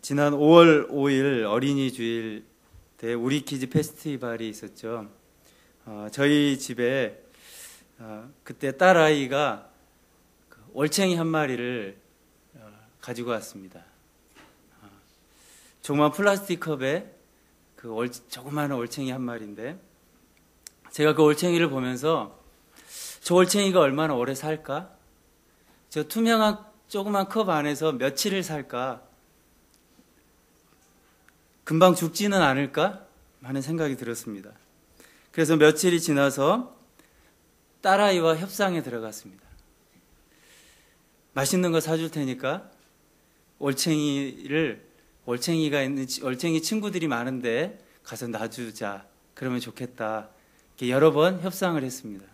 지난 5월 5일 어린이 주일 때 우리 키즈 페스티벌이 있었죠. 저희 집에 그때 딸아이가 올챙이 한 마리를 가지고 왔습니다. 조그만 플라스틱 컵에 조그마한 올챙이 한 마리인데, 제가 그 올챙이를 보면서 저 올챙이가 얼마나 오래 살까? 저 투명한 조그만 컵 안에서 며칠을 살까? 금방 죽지는 않을까? 하는 생각이 들었습니다. 그래서 며칠이 지나서 딸아이와 협상에 들어갔습니다. 맛있는 거 사줄 테니까 올챙이 친구들이 많은데 가서 놔주자. 그러면 좋겠다. 이렇게 여러 번 협상을 했습니다.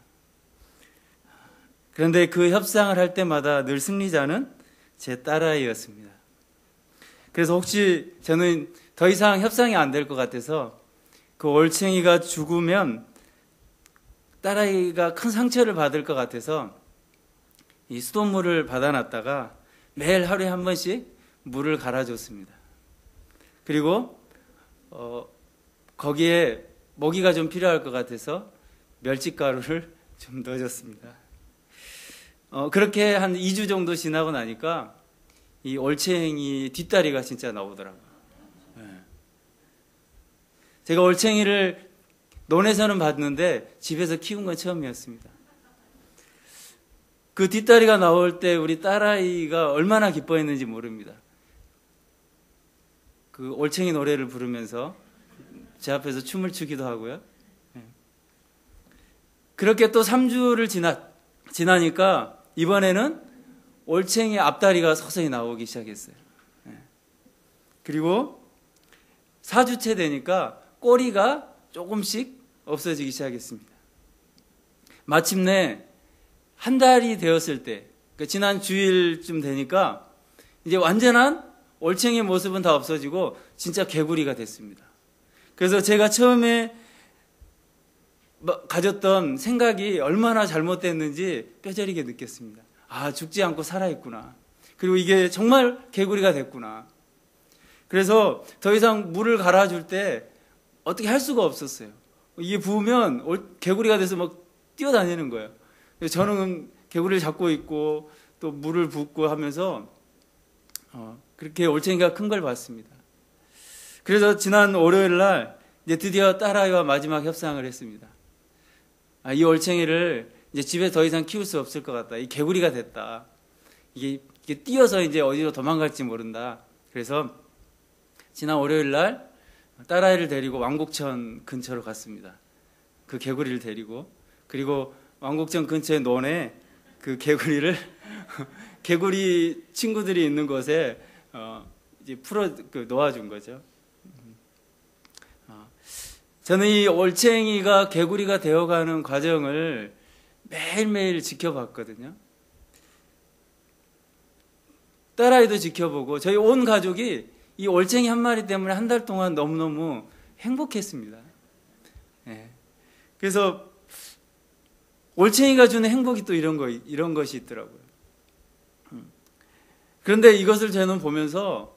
그런데 그 협상을 할 때마다 늘 승리자는 제 딸아이였습니다. 그래서 혹시 저는 더 이상 협상이 안 될 것 같아서 그 올챙이가 죽으면 딸아이가 큰 상처를 받을 것 같아서 이 수돗물을 받아놨다가 매일 하루에 한 번씩 물을 갈아줬습니다. 그리고 거기에 먹이가 좀 필요할 것 같아서 멸치가루를 좀 넣어줬습니다. 그렇게 한 2주 정도 지나고 나니까 이 올챙이 뒷다리가 진짜 나오더라고요. 제가 올챙이를 논에서는 봤는데 집에서 키운 건 처음이었습니다. 그 뒷다리가 나올 때 우리 딸아이가 얼마나 기뻐했는지 모릅니다. 그 올챙이 노래를 부르면서 제 앞에서 춤을 추기도 하고요. 그렇게 또 3주를 지나니까 이번에는 올챙이 앞다리가 서서히 나오기 시작했어요. 그리고 4주째 되니까 꼬리가 조금씩 없어지기 시작했습니다. 마침내 한 달이 되었을 때, 그러니까 지난 주일쯤 되니까 이제 완전한 올챙이의 모습은 다 없어지고 진짜 개구리가 됐습니다. 그래서 제가 처음에 가졌던 생각이 얼마나 잘못됐는지 뼈저리게 느꼈습니다. 죽지 않고 살아있구나. 그리고 이게 정말 개구리가 됐구나. 그래서 더 이상 물을 갈아줄 때 어떻게 할 수가 없었어요. 이게 부으면 개구리가 돼서 막 뛰어다니는 거예요. 그래서 저는 개구리를 잡고 있고 또 물을 붓고 하면서 그렇게 올챙이가 큰 걸 봤습니다. 그래서 지난 월요일 날 이제 드디어 딸아이와 마지막 협상을 했습니다. 이 올챙이를 이제 집에 더 이상 키울 수 없을 것 같다. 이 개구리가 됐다. 이게 뛰어서 이제 어디로 도망갈지 모른다. 그래서 지난 월요일 날 딸아이를 데리고 왕곡천 근처로 갔습니다. 그 개구리를 데리고. 그리고 왕곡천 근처의 논에 그 개구리를 개구리 친구들이 있는 곳에 이제 놓아준 거죠. 저는 이 올챙이가 개구리가 되어가는 과정을 매일매일 지켜봤거든요. 딸아이도 지켜보고 저희 온 가족이 이 올챙이 한 마리 때문에 한 달 동안 너무너무 행복했습니다. 그래서 올챙이가 주는 행복이 또 이런 것이 있더라고요. 그런데 이것을 저는 보면서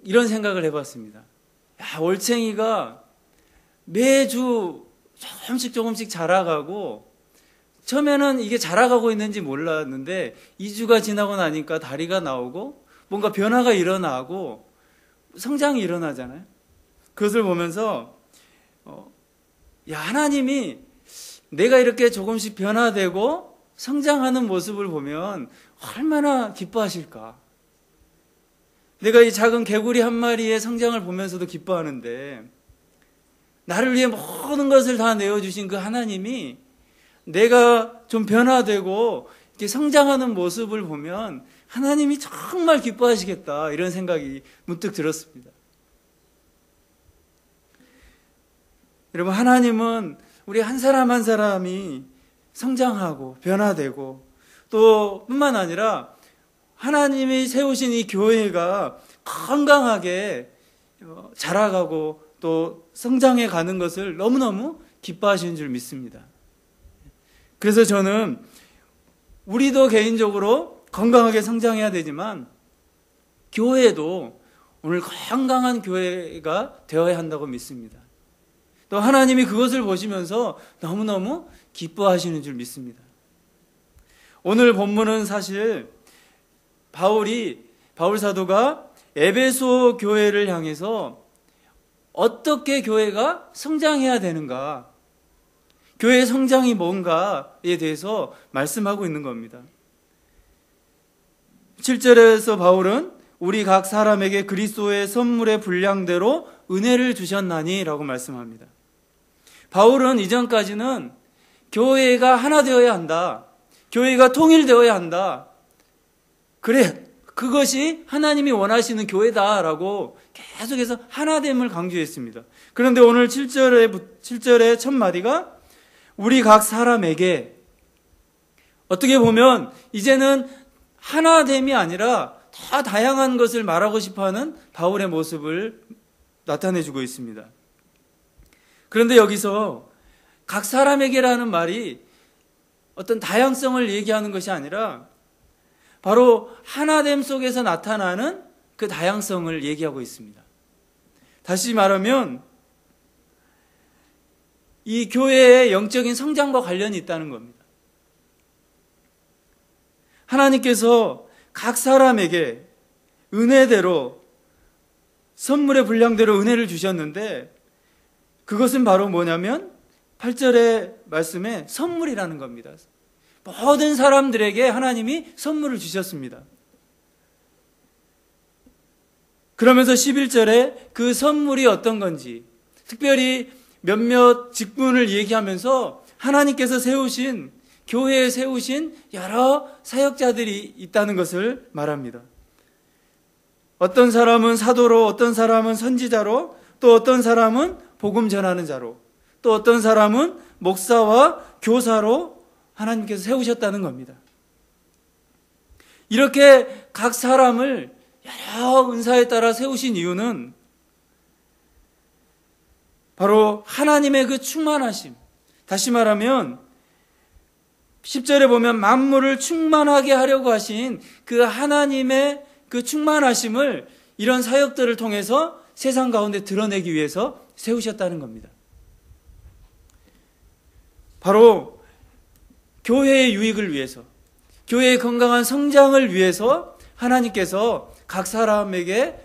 이런 생각을 해봤습니다. 올챙이가 매주 조금씩 자라가고, 처음에는 이게 자라가고 있는지 몰랐는데 2주가 지나고 나니까 다리가 나오고 뭔가 변화가 일어나고 성장이 일어나잖아요. 그것을 보면서 하나님이 내가 이렇게 조금씩 변화되고 성장하는 모습을 보면 얼마나 기뻐하실까. 내가 이 작은 개구리 한 마리의 성장을 보면서도 기뻐하는데, 나를 위해 모든 것을 다 내어주신 그 하나님이 내가 좀 변화되고 이렇게 성장하는 모습을 보면 하나님이 정말 기뻐하시겠다, 이런 생각이 문득 들었습니다. 여러분, 하나님은 우리 한 사람 한 사람이 성장하고 변화되고, 또 뿐만 아니라 하나님이 세우신 이 교회가 건강하게 자라가고 또 성장해 가는 것을 너무너무 기뻐하시는 줄 믿습니다. 그래서 저는 우리도 개인적으로 건강하게 성장해야 되지만 교회도 오늘 건강한 교회가 되어야 한다고 믿습니다. 또 하나님이 그것을 보시면서 너무너무 기뻐하시는 줄 믿습니다. 오늘 본문은 사실 바울 사도가 에베소 교회를 향해서 어떻게 교회가 성장해야 되는가, 교회의 성장이 뭔가에 대해서 말씀하고 있는 겁니다. 7절에서 바울은 우리 각 사람에게 그리스도의 선물의 분량대로 은혜를 주셨나니 라고 말씀합니다. 바울은 이전까지는 교회가 하나 되어야 한다, 교회가 통일되어야 한다, 그래 그것이 하나님이 원하시는 교회다라고 계속해서 하나됨을 강조했습니다. 그런데 오늘 7절의 첫 마디가 우리 각 사람에게, 어떻게 보면 이제는 하나됨이 아니라 더 다양한 것을 말하고 싶어하는 바울의 모습을 나타내주고 있습니다. 그런데 여기서 각 사람에게라는 말이 어떤 다양성을 얘기하는 것이 아니라 바로 하나됨 속에서 나타나는 그 다양성을 얘기하고 있습니다. 다시 말하면 이 교회의 영적인 성장과 관련이 있다는 겁니다. 하나님께서 각 사람에게 은혜대로, 선물의 분량대로 은혜를 주셨는데 그것은 바로 뭐냐면 8절의 말씀에 선물이라는 겁니다. 모든 사람들에게 하나님이 선물을 주셨습니다. 그러면서 11절에 그 선물이 어떤 건지, 특별히 몇몇 직분을 얘기하면서 하나님께서 세우신, 교회에 세우신 여러 사역자들이 있다는 것을 말합니다. 어떤 사람은 사도로, 어떤 사람은 선지자로, 또 어떤 사람은 복음 전하는 자로, 또 어떤 사람은 목사와 교사로 하나님께서 세우셨다는 겁니다. 이렇게 각 사람을 여러 은사에 따라 세우신 이유는 바로 하나님의 그 충만하심, 다시 말하면 10절에 보면 만물을 충만하게 하려고 하신 그 하나님의 그 충만하심을 이런 사역들을 통해서 세상 가운데 드러내기 위해서 세우셨다는 겁니다. 바로 교회의 유익을 위해서, 교회의 건강한 성장을 위해서 하나님께서 각 사람에게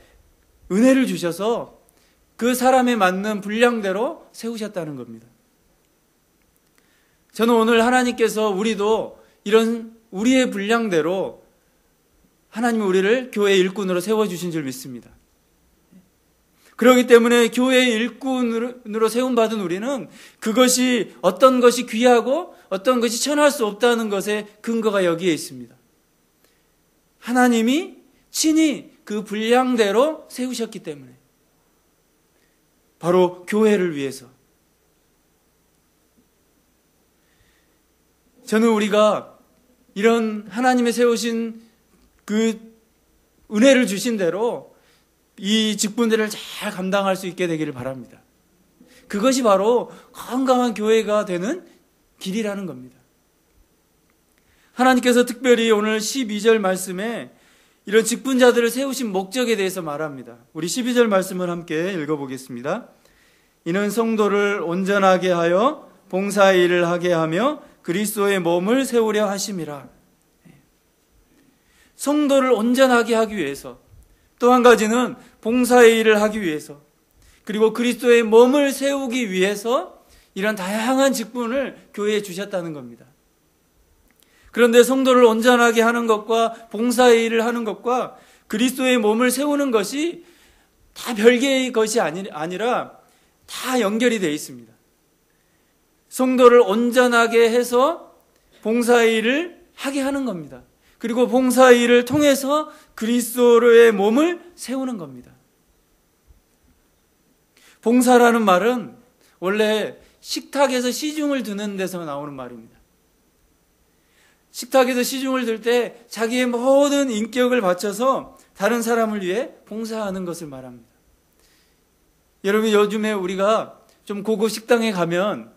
은혜를 주셔서 그 사람에 맞는 분량대로 세우셨다는 겁니다. 저는 오늘 하나님께서 우리도 이런 우리의 분량대로 하나님이 우리를 교회의 일꾼으로 세워주신 줄 믿습니다. 그렇기 때문에 교회의 일꾼으로 세움받은 우리는 그것이 어떤 것이 귀하고 어떤 것이 천할 수 없다는 것의 근거가 여기에 있습니다. 하나님이 친히 그 분량대로 세우셨기 때문에, 바로 교회를 위해서. 저는 우리가 이런 하나님의 세우신 그 은혜를 주신 대로 이 직분들을 잘 감당할 수 있게 되기를 바랍니다. 그것이 바로 건강한 교회가 되는 길이라는 겁니다. 하나님께서 특별히 오늘 12절 말씀에 이런 직분자들을 세우신 목적에 대해서 말합니다. 우리 12절 말씀을 함께 읽어보겠습니다. 이는 성도를 온전하게 하여 봉사의 일을 하게 하며 그리스도의 몸을 세우려 하심이라. 성도를 온전하게 하기 위해서, 또 한 가지는 봉사의 일을 하기 위해서, 그리고 그리스도의 몸을 세우기 위해서 이런 다양한 직분을 교회에 주셨다는 겁니다. 그런데 성도를 온전하게 하는 것과 봉사의 일을 하는 것과 그리스도의 몸을 세우는 것이 다 별개의 것이 아니라 다 연결이 되어 있습니다. 성도를 온전하게 해서 봉사의 일을 하게 하는 겁니다. 그리고 봉사의 일을 통해서 그리스도의 몸을 세우는 겁니다. 봉사라는 말은 원래 식탁에서 시중을 드는 데서 나오는 말입니다. 식탁에서 시중을 들 때 자기의 모든 인격을 바쳐서 다른 사람을 위해 봉사하는 것을 말합니다. 여러분, 요즘에 우리가 좀 고급 식당에 가면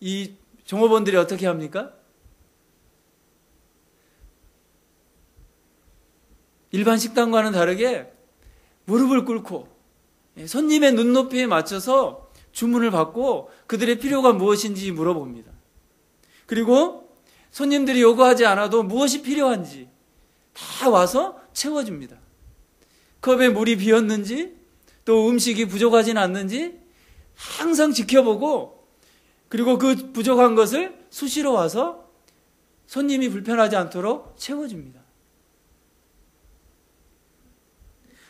이 종업원들이 어떻게 합니까? 일반 식당과는 다르게 무릎을 꿇고 손님의 눈높이에 맞춰서 주문을 받고 그들의 필요가 무엇인지 물어봅니다. 그리고 손님들이 요구하지 않아도 무엇이 필요한지 다 와서 채워줍니다. 컵에 물이 비었는지 또 음식이 부족하진 않는지 항상 지켜보고, 그리고 그 부족한 것을 수시로 와서 손님이 불편하지 않도록 채워줍니다.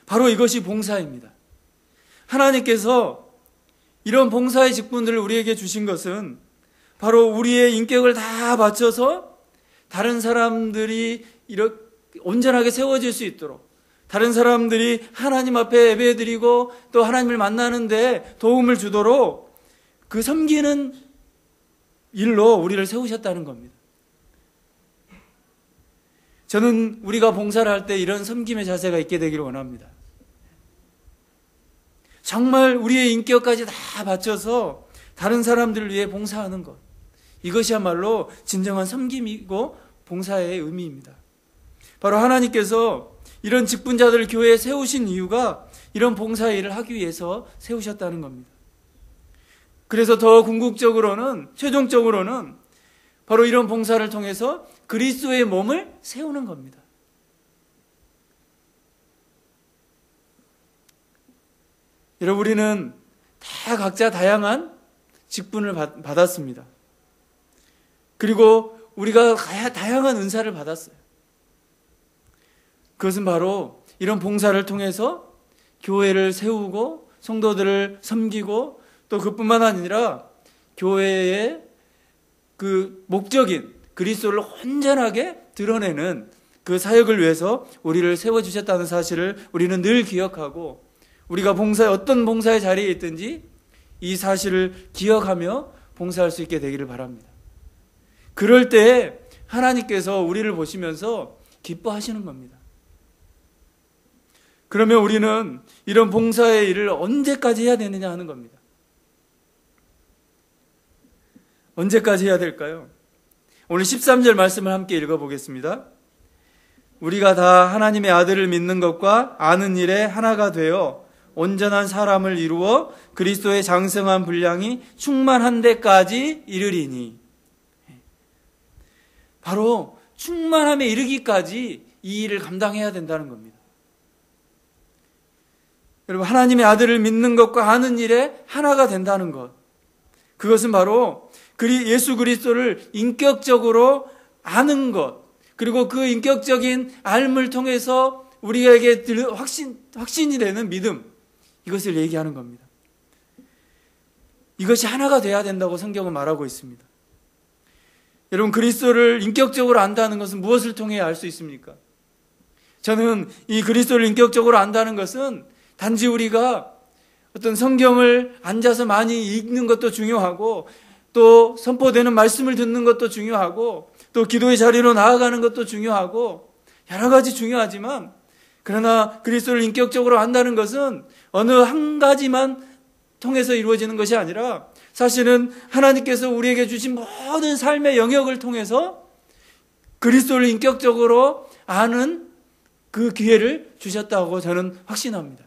바로 이것이 봉사입니다. 하나님께서 이런 봉사의 직분들을 우리에게 주신 것은 바로 우리의 인격을 다 바쳐서 다른 사람들이 이렇게 온전하게 세워질 수 있도록, 다른 사람들이 하나님 앞에 예배드리고 또 하나님을 만나는데 도움을 주도록 그 섬기는 일로 우리를 세우셨다는 겁니다. 저는 우리가 봉사를 할 때 이런 섬김의 자세가 있게 되기를 원합니다. 정말 우리의 인격까지 다 바쳐서 다른 사람들을 위해 봉사하는 것, 이것이야말로 진정한 섬김이고 봉사의 의미입니다. 바로 하나님께서 이런 직분자들을 교회에 세우신 이유가 이런 봉사 일을 하기 위해서 세우셨다는 겁니다. 그래서 더 궁극적으로는, 최종적으로는 바로 이런 봉사를 통해서 그리스도의 몸을 세우는 겁니다. 여러분, 우리는 다 각자 다양한 직분을 받았습니다. 그리고 우리가 다양한 은사를 받았어요. 그것은 바로 이런 봉사를 통해서 교회를 세우고 성도들을 섬기고 또 그뿐만 아니라 교회의 그 목적인 그리스도를 온전하게 드러내는 그 사역을 위해서 우리를 세워주셨다는 사실을 우리는 늘 기억하고, 우리가 어떤 봉사의 자리에 있든지 이 사실을 기억하며 봉사할 수 있게 되기를 바랍니다. 그럴 때 하나님께서 우리를 보시면서 기뻐하시는 겁니다. 그러면 우리는 이런 봉사의 일을 언제까지 해야 되느냐 하는 겁니다. 언제까지 해야 될까요? 오늘 13절 말씀을 함께 읽어보겠습니다. 우리가 다 하나님의 아들을 믿는 것과 아는 일에 하나가 되어 온전한 사람을 이루어 그리스도의 장성한 분량이 충만한 데까지 이르리니. 바로 충만함에 이르기까지 이 일을 감당해야 된다는 겁니다. 여러분, 하나님의 아들을 믿는 것과 아는 일에 하나가 된다는 것, 그것은 바로 예수 그리스도를 인격적으로 아는 것, 그리고 그 인격적인 알을 통해서 우리에게 확신이 되는 믿음, 이것을 얘기하는 겁니다. 이것이 하나가 돼야 된다고 성경은 말하고 있습니다. 여러분, 그리스도를 인격적으로 안다는 것은 무엇을 통해 알 수 있습니까? 저는 이 그리스도를 인격적으로 안다는 것은 단지 우리가 어떤 성경을 앉아서 많이 읽는 것도 중요하고, 또 선포되는 말씀을 듣는 것도 중요하고, 또 기도의 자리로 나아가는 것도 중요하고, 여러 가지 중요하지만, 그러나 그리스도를 인격적으로 안다는 것은 어느 한 가지만 통해서 이루어지는 것이 아니라 사실은 하나님께서 우리에게 주신 모든 삶의 영역을 통해서 그리스도를 인격적으로 아는 그 기회를 주셨다고 저는 확신합니다.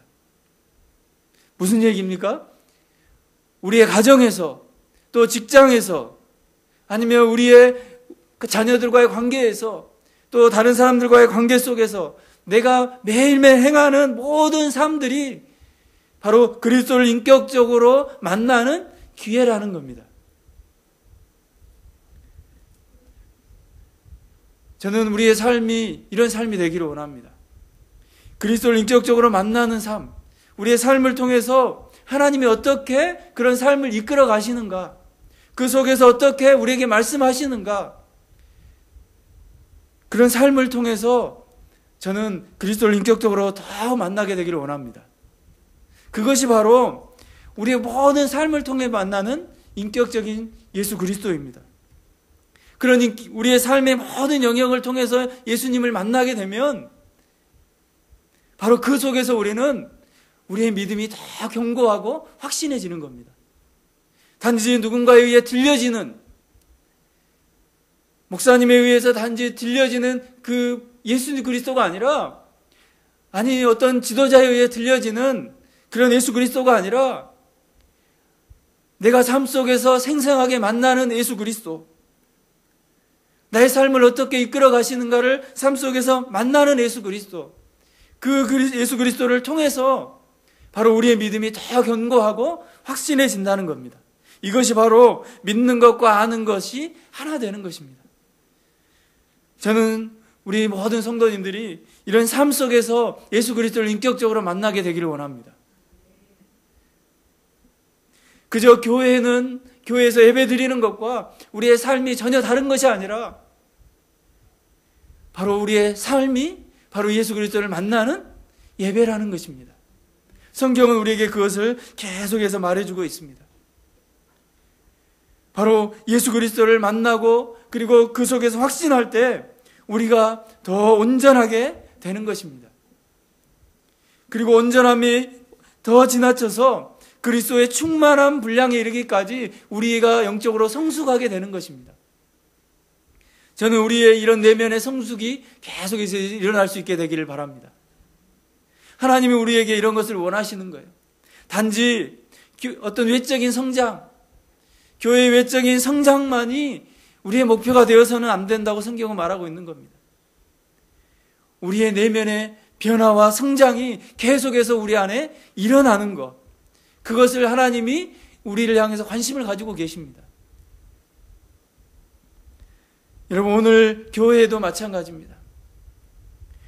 무슨 얘기입니까? 우리의 가정에서, 또 직장에서, 아니면 우리의 자녀들과의 관계에서, 또 다른 사람들과의 관계 속에서 내가 매일매일 행하는 모든 삶들이 바로 그리스도를 인격적으로 만나는 기회라는 겁니다. 저는 우리의 삶이 이런 삶이 되기를 원합니다. 그리스도를 인격적으로 만나는 삶, 우리의 삶을 통해서 하나님이 어떻게 그런 삶을 이끌어 가시는가, 그 속에서 어떻게 우리에게 말씀하시는가, 그런 삶을 통해서 저는 그리스도를 인격적으로 더 만나게 되기를 원합니다. 그것이 바로 우리의 모든 삶을 통해 만나는 인격적인 예수 그리스도입니다. 그러니 우리의 삶의 모든 영역을 통해서 예수님을 만나게 되면 바로 그 속에서 우리는 우리의 믿음이 더 견고하고 확신해지는 겁니다. 단지 누군가에 의해 들려지는, 목사님에 의해서 단지 들려지는 그 예수 그리스도가 아니라 아니 어떤 지도자에 의해 들려지는 그런 예수 그리스도가 아니라 내가 삶 속에서 생생하게 만나는 예수 그리스도, 나의 삶을 어떻게 이끌어 가시는가를 삶 속에서 만나는 예수 그리스도, 그 예수 그리스도를 통해서 바로 우리의 믿음이 더 견고하고 확신해진다는 겁니다. 이것이 바로 믿는 것과 아는 것이 하나 되는 것입니다. 저는 우리 모든 성도님들이 이런 삶 속에서 예수 그리스도를 인격적으로 만나게 되기를 원합니다. 그저 교회에서 예배 드리는 것과 우리의 삶이 전혀 다른 것이 아니라 바로 우리의 삶이 바로 예수 그리스도를 만나는 예배라는 것입니다. 성경은 우리에게 그것을 계속해서 말해주고 있습니다. 바로 예수 그리스도를 만나고 그리고 그 속에서 확신할 때 우리가 더 온전하게 되는 것입니다. 그리고 온전함이 더 지나쳐서 그리스도의 충만한 분량에 이르기까지 우리가 영적으로 성숙하게 되는 것입니다. 저는 우리의 이런 내면의 성숙이 계속해서 일어날 수 있게 되기를 바랍니다. 하나님이 우리에게 이런 것을 원하시는 거예요. 단지 어떤 외적인 성장, 교회의 외적인 성장만이 우리의 목표가 되어서는 안 된다고 성경은 말하고 있는 겁니다. 우리의 내면의 변화와 성장이 계속해서 우리 안에 일어나는 것, 그것을 하나님이 우리를 향해서 관심을 가지고 계십니다. 여러분, 오늘 교회에도 마찬가지입니다.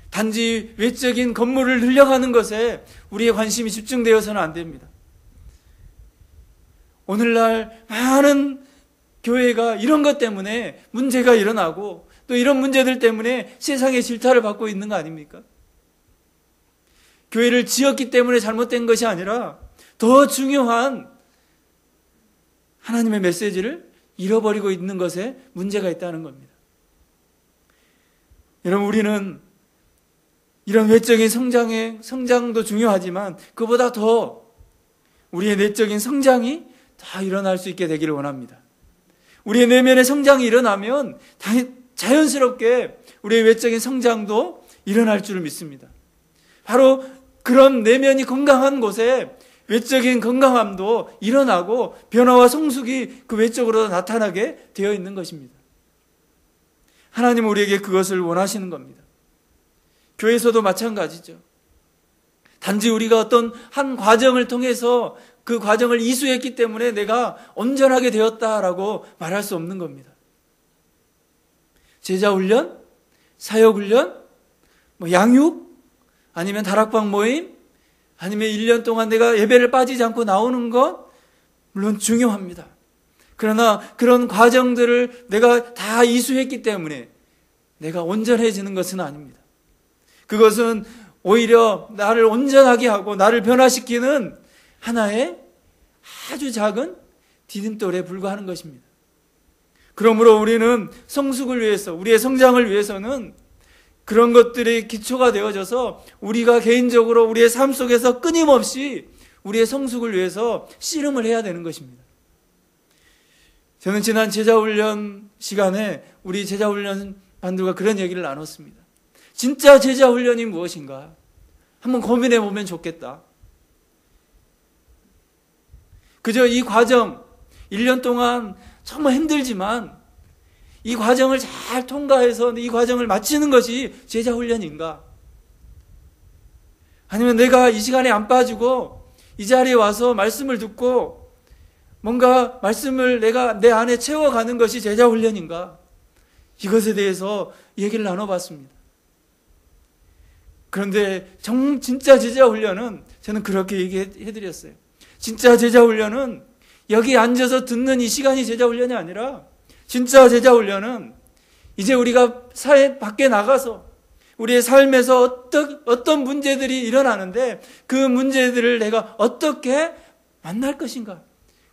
단지 외적인 건물을 늘려가는 것에 우리의 관심이 집중되어서는 안 됩니다. 오늘날 많은 교회가 이런 것 때문에 문제가 일어나고 또 이런 문제들 때문에 세상의 질타를 받고 있는 거 아닙니까? 교회를 지었기 때문에 잘못된 것이 아니라 더 중요한 하나님의 메시지를 잃어버리고 있는 것에 문제가 있다는 겁니다. 여러분, 우리는 이런 외적인 성장도 중요하지만 그보다 더 우리의 내적인 성장이 다 일어날 수 있게 되기를 원합니다. 우리의 내면의 성장이 일어나면 자연스럽게 우리의 외적인 성장도 일어날 줄을 믿습니다. 바로 그런 내면이 건강한 곳에 외적인 건강함도 일어나고 변화와 성숙이 그 외적으로 나타나게 되어 있는 것입니다. 하나님은 우리에게 그것을 원하시는 겁니다. 교회에서도 마찬가지죠. 단지 우리가 어떤 한 과정을 통해서 그 과정을 이수했기 때문에 내가 온전하게 되었다라고 말할 수 없는 겁니다. 제자훈련, 사역훈련, 양육, 아니면 다락방 모임, 아니면 1년 동안 내가 예배를 빠지지 않고 나오는 것, 물론 중요합니다. 그러나 그런 과정들을 내가 다 이수했기 때문에 내가 온전해지는 것은 아닙니다. 그것은 오히려 나를 온전하게 하고 나를 변화시키는 하나의 아주 작은 디딤돌에 불과하는 것입니다. 그러므로 우리는 성숙을 위해서, 우리의 성장을 위해서는 그런 것들이 기초가 되어져서 우리가 개인적으로 우리의 삶 속에서 끊임없이 우리의 성숙을 위해서 씨름을 해야 되는 것입니다. 저는 지난 제자훈련 시간에 우리 제자훈련 반들과 그런 얘기를 나눴습니다. 진짜 제자훈련이 무엇인가? 한번 고민해 보면 좋겠다. 그저 이 과정, 1년 동안 정말 힘들지만 이 과정을 잘 통과해서 이 과정을 마치는 것이 제자훈련인가? 아니면 내가 이 시간에 안 빠지고 이 자리에 와서 말씀을 듣고 뭔가 말씀을 내가 내 안에 채워가는 것이 제자훈련인가? 이것에 대해서 얘기를 나눠봤습니다. 그런데 진짜 제자훈련은 저는 그렇게 얘기해드렸어요. 진짜 제자훈련은 여기 앉아서 듣는 이 시간이 제자훈련이 아니라 진짜 제자훈련은 이제 우리가 사회 밖에 나가서 우리의 삶에서 어떤 문제들이 일어나는데 그 문제들을 내가 어떻게 만날 것인가,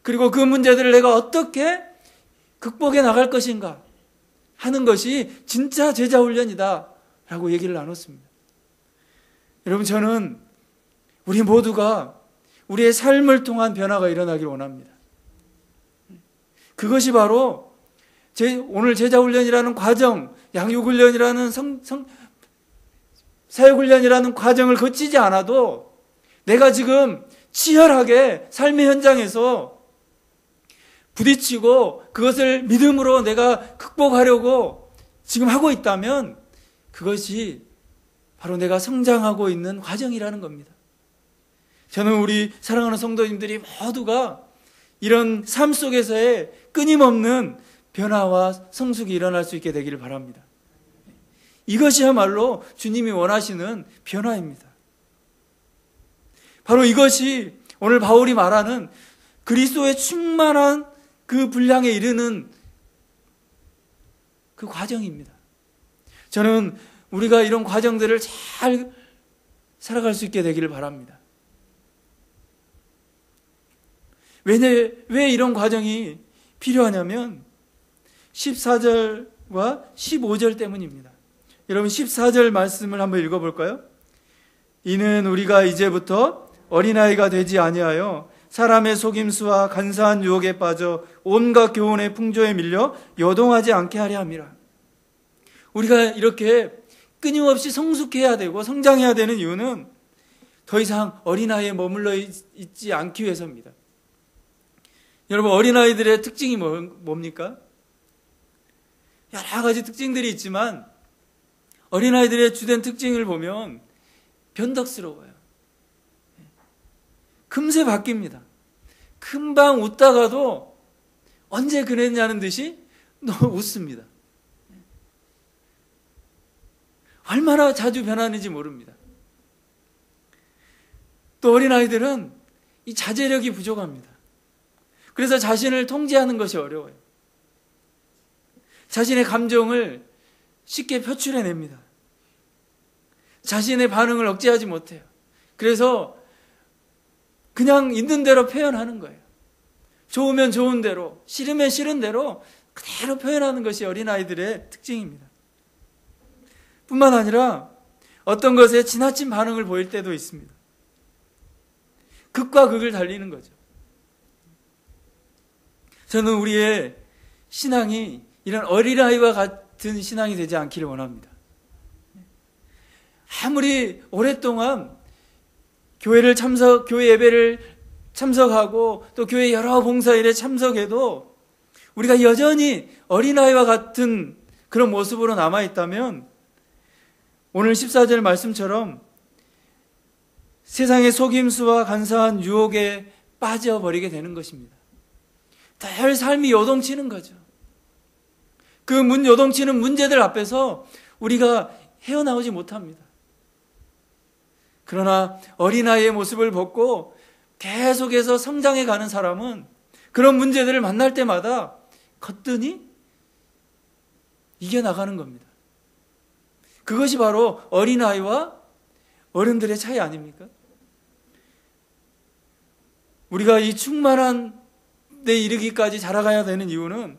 그리고 그 문제들을 내가 어떻게 극복해 나갈 것인가 하는 것이 진짜 제자훈련이다 라고 얘기를 나눴습니다. 여러분, 저는 우리 모두가 우리의 삶을 통한 변화가 일어나길 원합니다. 그것이 바로 오늘 제자훈련이라는 과정, 양육훈련이라는 사역훈련이라는 과정을 거치지 않아도 내가 지금 치열하게 삶의 현장에서 부딪히고 그것을 믿음으로 내가 극복하려고 지금 하고 있다면 그것이 바로 내가 성장하고 있는 과정이라는 겁니다. 저는 우리 사랑하는 성도님들이 모두가 이런 삶 속에서의 끊임없는 변화와 성숙이 일어날 수 있게 되기를 바랍니다. 이것이야말로 주님이 원하시는 변화입니다. 바로 이것이 오늘 바울이 말하는 그리스도의 충만한 그 분량에 이르는 그 과정입니다. 저는 우리가 이런 과정들을 잘 살아갈 수 있게 되기를 바랍니다. 왜 이런 과정이 필요하냐면 14절과 15절 때문입니다. 여러분 14절 말씀을 한번 읽어볼까요? 이는 우리가 이제부터 어린아이가 되지 아니하여 사람의 속임수와 간사한 유혹에 빠져 온갖 교훈의 풍조에 밀려 요동하지 않게 하려 함이라. 우리가 이렇게 끊임없이 성숙해야 되고 성장해야 되는 이유는 더 이상 어린아이에 머물러 있지 않기 위해서입니다. 여러분 어린아이들의 특징이 뭡니까? 여러 가지 특징들이 있지만 어린아이들의 주된 특징을 보면 변덕스러워요. 금세 바뀝니다. 금방 웃다가도 언제 그랬냐는 듯이 너무 웃습니다. 얼마나 자주 변하는지 모릅니다. 또 어린아이들은 이 자제력이 부족합니다. 그래서 자신을 통제하는 것이 어려워요. 자신의 감정을 쉽게 표출해냅니다. 자신의 반응을 억제하지 못해요. 그래서 그냥 있는 대로 표현하는 거예요. 좋으면 좋은 대로, 싫으면 싫은 대로 그대로 표현하는 것이 어린아이들의 특징입니다. 뿐만 아니라 어떤 것에 지나친 반응을 보일 때도 있습니다. 극과 극을 달리는 거죠. 저는 우리의 신앙이 이런 어린아이와 같은 신앙이 되지 않기를 원합니다. 아무리 오랫동안 교회 예배를 참석하고 또 교회 여러 봉사일에 참석해도 우리가 여전히 어린아이와 같은 그런 모습으로 남아있다면 오늘 14절 말씀처럼 세상의 속임수와 간사한 유혹에 빠져버리게 되는 것입니다. 늘 삶이 요동치는 거죠. 그 요동치는 문제들 앞에서 우리가 헤어나오지 못합니다. 그러나 어린아이의 모습을 벗고 계속해서 성장해 가는 사람은 그런 문제들을 만날 때마다 거뜬히 이겨나가는 겁니다. 그것이 바로 어린아이와 어른들의 차이 아닙니까? 우리가 이 충만한 데 이르기까지 자라가야 되는 이유는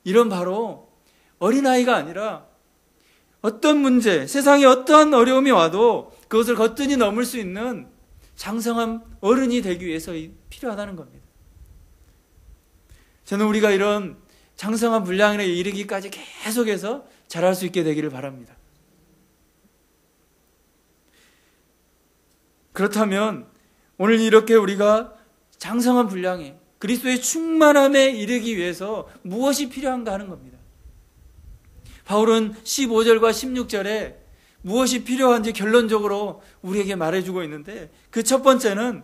이런 바로 어린아이가 아니라 어떤 문제, 세상에 어떠한 어려움이 와도 그것을 거뜬히 넘을 수 있는 장성한 어른이 되기 위해서 필요하다는 겁니다. 저는 우리가 이런 장성한 분량에 이르기까지 계속해서 자랄 수 있게 되기를 바랍니다. 그렇다면 오늘 이렇게 우리가 장성한 분량에 그리스도의 충만함에 이르기 위해서 무엇이 필요한가 하는 겁니다. 바울은 15절과 16절에 무엇이 필요한지 결론적으로 우리에게 말해주고 있는데 그 첫 번째는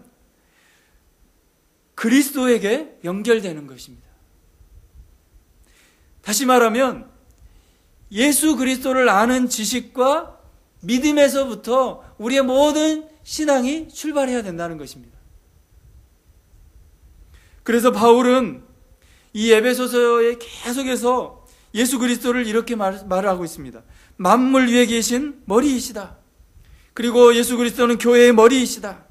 그리스도에게 연결되는 것입니다. 다시 말하면 예수 그리스도를 아는 지식과 믿음에서부터 우리의 모든 신앙이 출발해야 된다는 것입니다. 그래서 바울은 이 에베소서에 계속해서 예수 그리스도를 이렇게 말을 하고 있습니다. 만물 위에 계신 머리이시다. 그리고 예수 그리스도는 교회의 머리이시다.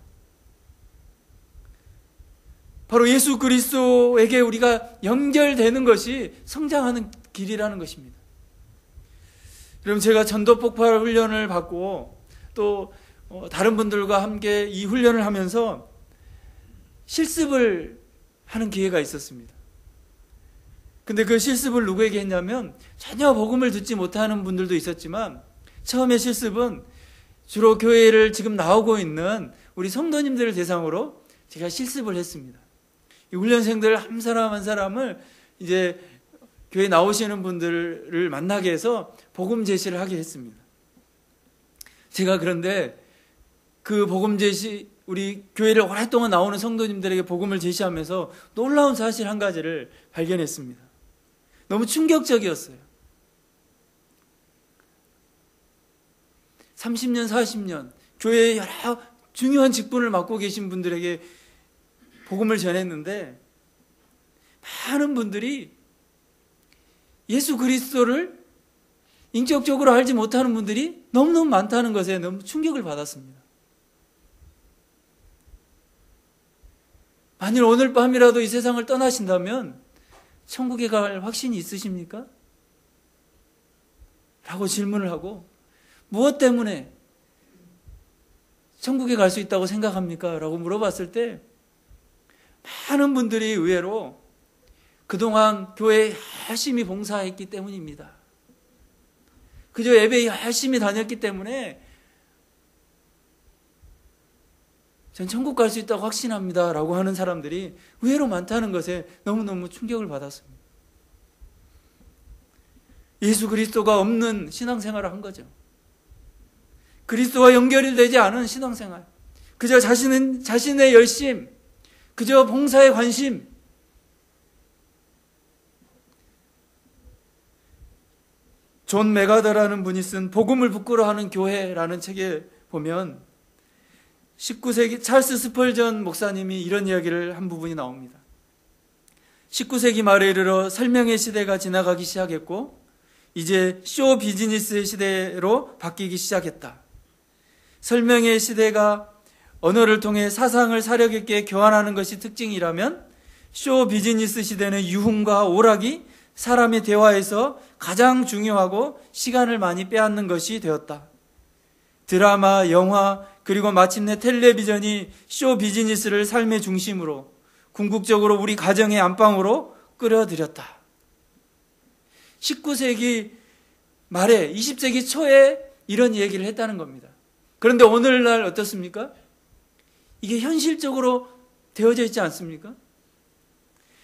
바로 예수 그리스도에게 우리가 연결되는 것이 성장하는 길이라는 것입니다. 여러분 제가 전도 폭발 훈련을 받고 또 다른 분들과 함께 이 훈련을 하면서 실습을 하는 기회가 있었습니다. 근데 그 실습을 누구에게 했냐면 전혀 복음을 듣지 못하는 분들도 있었지만 처음에 실습은 주로 교회를 지금 나오고 있는 우리 성도님들을 대상으로 제가 실습을 했습니다. 이 훈련생들 한 사람 한 사람을 이제 교회 나오시는 분들을 만나게 해서 복음 제시를 하게 했습니다. 제가 그런데 그 복음 제시, 우리 교회를 오랫동안 나오는 성도님들에게 복음을 제시하면서 놀라운 사실 한 가지를 발견했습니다. 너무 충격적이었어요. 30년, 40년 교회의 여러 중요한 직분을 맡고 계신 분들에게 복음을 전했는데 많은 분들이 예수 그리스도를 인격적으로 알지 못하는 분들이 너무너무 많다는 것에 너무 충격을 받았습니다. 만일 오늘 밤이라도 이 세상을 떠나신다면 천국에 갈 확신이 있으십니까? 라고 질문을 하고, 무엇 때문에 천국에 갈 수 있다고 생각합니까? 라고 물어봤을 때 많은 분들이 의외로 그동안 교회에 열심히 봉사했기 때문입니다. 그저 예배에 열심히 다녔기 때문에 전 천국 갈 수 있다고 확신합니다 라고 하는 사람들이 의외로 많다는 것에 너무너무 충격을 받았습니다. 예수 그리스도가 없는 신앙생활을 한 거죠. 그리스도와 연결이 되지 않은 신앙생활, 그저 자신의 열심, 그저 봉사에 관심. 존 메가더라는 분이 쓴 복음을 부끄러워하는 교회라는 책에 보면 19세기 찰스 스펄전 목사님이 이런 이야기를 한 부분이 나옵니다. 19세기 말에 이르러 설명의 시대가 지나가기 시작했고 이제 쇼 비즈니스의 시대로 바뀌기 시작했다. 설명의 시대가 언어를 통해 사상을 사력 있게 교환하는 것이 특징이라면 쇼 비즈니스 시대는 유흥과 오락이 사람의 대화에서 가장 중요하고 시간을 많이 빼앗는 것이 되었다. 드라마, 영화, 그리고 마침내 텔레비전이 쇼 비즈니스를 삶의 중심으로 궁극적으로 우리 가정의 안방으로 끌어들였다. 19세기 말에 20세기 초에 이런 얘기를 했다는 겁니다. 그런데 오늘날 어떻습니까? 이게 현실적으로 되어져 있지 않습니까?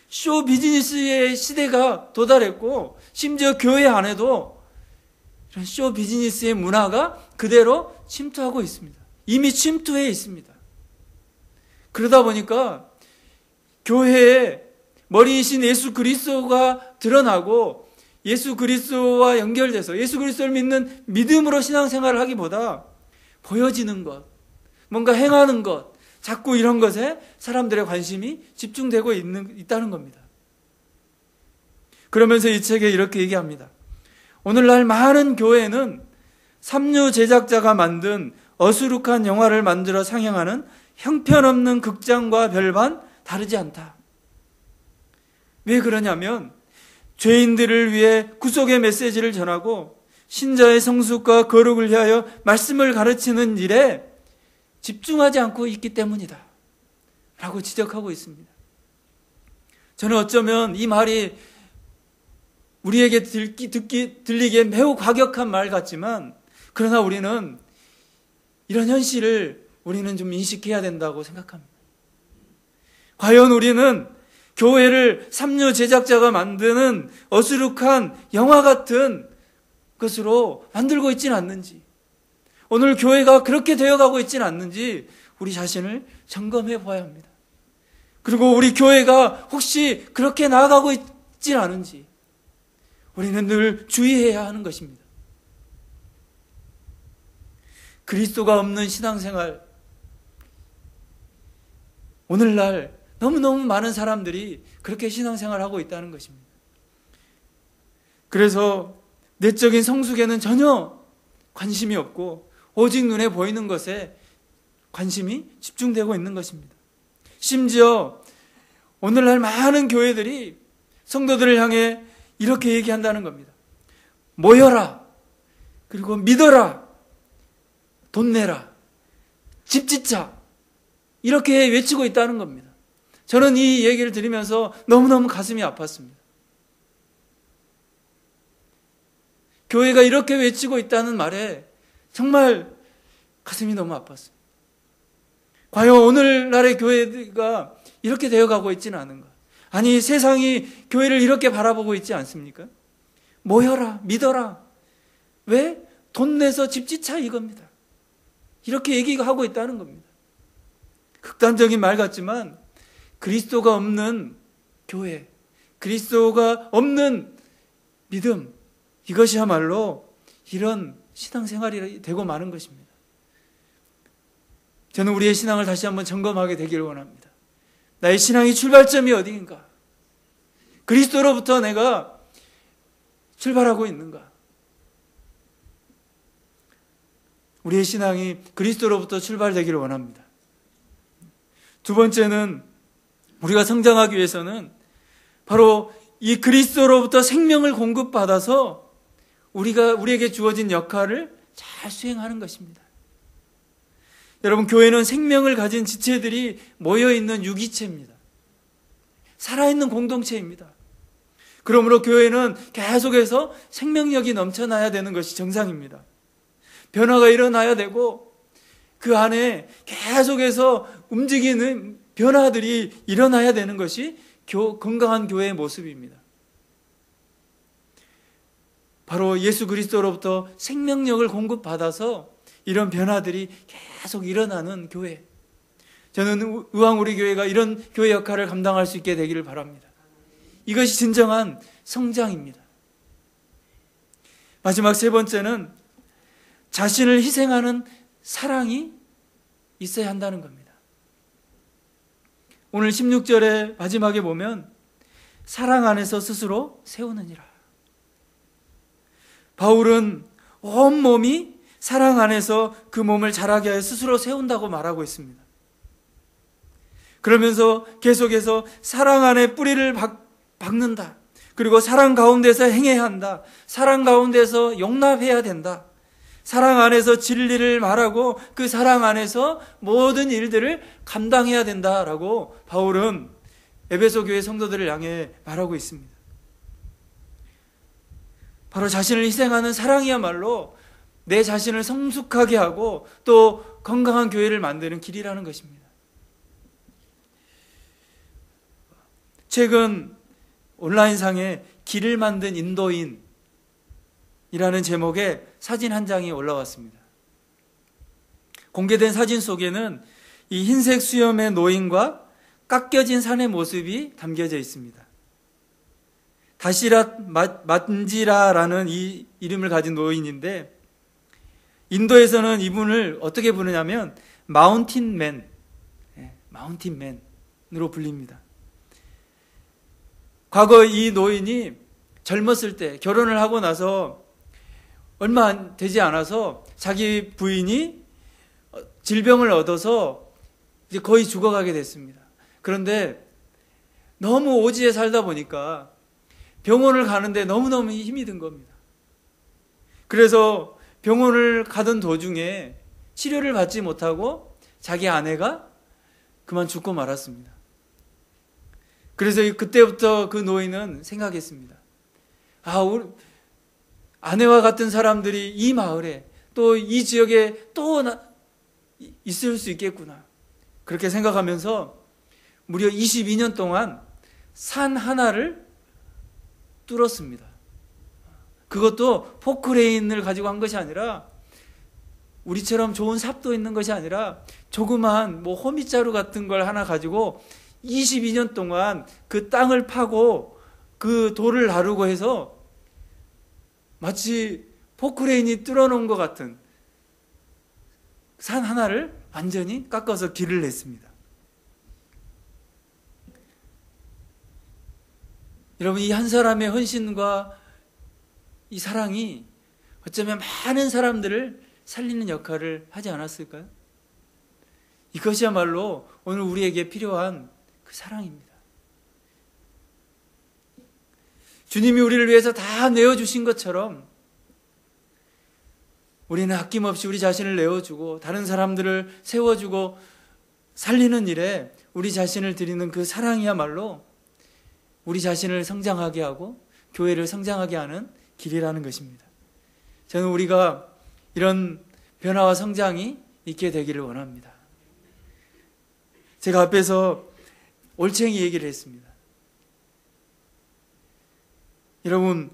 쇼 비즈니스의 시대가 도달했고 심지어 교회 안에도 이런 쇼 비즈니스의 문화가 그대로 침투하고 있습니다. 이미 침투해 있습니다. 그러다 보니까 교회에 머리이신 예수 그리스도가 드러나고 예수 그리스도와 연결돼서 예수 그리스도를 믿는 믿음으로 신앙생활을 하기보다 보여지는 것, 뭔가 행하는 것, 자꾸 이런 것에 사람들의 관심이 집중되고 있다는 겁니다. 그러면서 이 책에 이렇게 얘기합니다. 오늘날 많은 교회는 삼류 제작자가 만든 어수룩한 영화를 만들어 상영하는 형편없는 극장과 별반 다르지 않다. 왜 그러냐면 죄인들을 위해 구속의 메시지를 전하고 신자의 성숙과 거룩을 위하여 말씀을 가르치는 일에 집중하지 않고 있기 때문이다 라고 지적하고 있습니다. 저는 어쩌면 이 말이 우리에게 들리기에 매우 과격한 말 같지만 그러나 우리는 이런 현실을 우리는 좀 인식해야 된다고 생각합니다. 과연 우리는 교회를 삼류 제작자가 만드는 어수룩한 영화 같은 것으로 만들고 있지는 않는지, 오늘 교회가 그렇게 되어가고 있지는 않는지 우리 자신을 점검해 봐야 합니다. 그리고 우리 교회가 혹시 그렇게 나아가고 있지는 않은지 우리는 늘 주의해야 하는 것입니다. 그리스도가 없는 신앙생활, 오늘날 너무너무 많은 사람들이 그렇게 신앙생활을 하고 있다는 것입니다. 그래서 내적인 성숙에는 전혀 관심이 없고 오직 눈에 보이는 것에 관심이 집중되고 있는 것입니다. 심지어 오늘날 많은 교회들이 성도들을 향해 이렇게 얘기한다는 겁니다. 모여라, 그리고 믿어라, 돈 내라, 집 짓자, 이렇게 외치고 있다는 겁니다. 저는 이 얘기를 들으면서 너무너무 가슴이 아팠습니다. 교회가 이렇게 외치고 있다는 말에 정말 가슴이 너무 아팠어요. 과연 오늘날의 교회가 이렇게 되어가고 있지는 않은가? 아니, 세상이 교회를 이렇게 바라보고 있지 않습니까? 모여라, 믿어라. 왜? 돈 내서 집 짓자 이겁니다. 이렇게 얘기하고 있다는 겁니다. 극단적인 말 같지만 그리스도가 없는 교회, 그리스도가 없는 믿음, 이것이야말로 이런 신앙생활이 되고 마는 것입니다. 저는 우리의 신앙을 다시 한번 점검하게 되기를 원합니다. 나의 신앙의 출발점이 어디인가? 그리스도로부터 내가 출발하고 있는가? 우리의 신앙이 그리스도로부터 출발되기를 원합니다. 두 번째는 우리가 성장하기 위해서는 바로 이 그리스도로부터 생명을 공급받아서 우리에게 주어진 역할을 잘 수행하는 것입니다. 여러분, 교회는 생명을 가진 지체들이 모여있는 유기체입니다. 살아있는 공동체입니다. 그러므로 교회는 계속해서 생명력이 넘쳐나야 되는 것이 정상입니다. 변화가 일어나야 되고 그 안에 계속해서 움직이는 변화들이 일어나야 되는 것이 건강한 교회의 모습입니다. 바로 예수 그리스도로부터 생명력을 공급받아서 이런 변화들이 계속 일어나는 교회. 저는 의왕 우리 교회가 이런 교회 역할을 감당할 수 있게 되기를 바랍니다. 이것이 진정한 성장입니다. 마지막 세 번째는 자신을 희생하는 사랑이 있어야 한다는 겁니다. 오늘 16절의 마지막에 보면 사랑 안에서 스스로 세우느니라. 바울은 온몸이 사랑 안에서 그 몸을 자라게 하여 스스로 세운다고 말하고 있습니다. 그러면서 계속해서 사랑 안에 뿌리를 박는다. 그리고 사랑 가운데서 행해야 한다. 사랑 가운데서 용납해야 된다. 사랑 안에서 진리를 말하고 그 사랑 안에서 모든 일들을 감당해야 된다라고 바울은 에베소 교회 성도들을 향해 말하고 있습니다. 바로 자신을 희생하는 사랑이야말로 내 자신을 성숙하게 하고 또 건강한 교회를 만드는 길이라는 것입니다. 최근 온라인상에 길을 만든 인도인이라는 제목의 사진 한 장이 올라왔습니다. 공개된 사진 속에는 이 흰색 수염의 노인과 깎여진 산의 모습이 담겨져 있습니다. 다시랏 만지라라는 이 이름을 가진 노인인데 인도에서는 이분을 어떻게 부르냐면 마운틴맨, 마운틴맨으로 불립니다. 과거 이 노인이 젊었을 때 결혼을 하고 나서 얼마 되지 않아서 자기 부인이 질병을 얻어서 이제 거의 죽어가게 됐습니다. 그런데 너무 오지에 살다 보니까 병원을 가는데 너무너무 힘이 든 겁니다. 그래서 병원을 가던 도중에 치료를 받지 못하고 자기 아내가 그만 죽고 말았습니다. 그래서 그때부터 그 노인은 생각했습니다. 우리 아내와 같은 사람들이 이 마을에 또 이 지역에 또 있을 수 있겠구나. 그렇게 생각하면서 무려 22년 동안 산 하나를 뚫었습니다. 그것도 포크레인을 가지고 한 것이 아니라 우리처럼 좋은 삽도 있는 것이 아니라 조그만 호미자루 같은 걸 하나 가지고 22년 동안 그 땅을 파고 그 돌을 나르고 해서 마치 포크레인이 뚫어놓은 것 같은 산 하나를 완전히 깎아서 길을 냈습니다. 여러분, 이 한 사람의 헌신과 이 사랑이 어쩌면 많은 사람들을 살리는 역할을 하지 않았을까요? 이것이야말로 오늘 우리에게 필요한 그 사랑입니다. 주님이 우리를 위해서 다 내어주신 것처럼 우리는 아낌없이 우리 자신을 내어주고 다른 사람들을 세워주고 살리는 일에 우리 자신을 드리는 그 사랑이야말로 우리 자신을 성장하게 하고 교회를 성장하게 하는 길이라는 것입니다. 저는 우리가 이런 변화와 성장이 있게 되기를 원합니다. 제가 앞에서 올챙이 얘기를 했습니다. 여러분,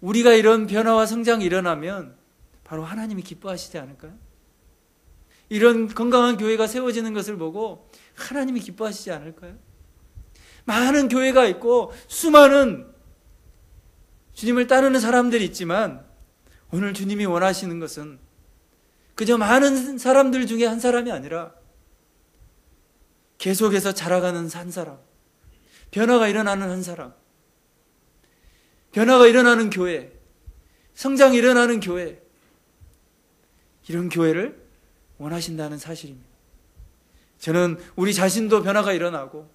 우리가 이런 변화와 성장이 일어나면 바로 하나님이 기뻐하시지 않을까요? 이런 건강한 교회가 세워지는 것을 보고 하나님이 기뻐하시지 않을까요? 많은 교회가 있고 수많은 주님을 따르는 사람들이 있지만 오늘 주님이 원하시는 것은 그저 많은 사람들 중에 한 사람이 아니라 계속해서 자라가는 한 사람, 변화가 일어나는 한 사람, 변화가 일어나는 교회, 성장이 일어나는 교회, 이런 교회를 원하신다는 사실입니다. 저는 우리 자신도 변화가 일어나고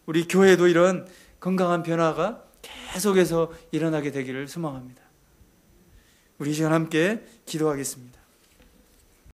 우리 교회도 이런 건강한 변화가 계속해서 일어나게 되기를 소망합니다. 우리 시간 함께 기도하겠습니다.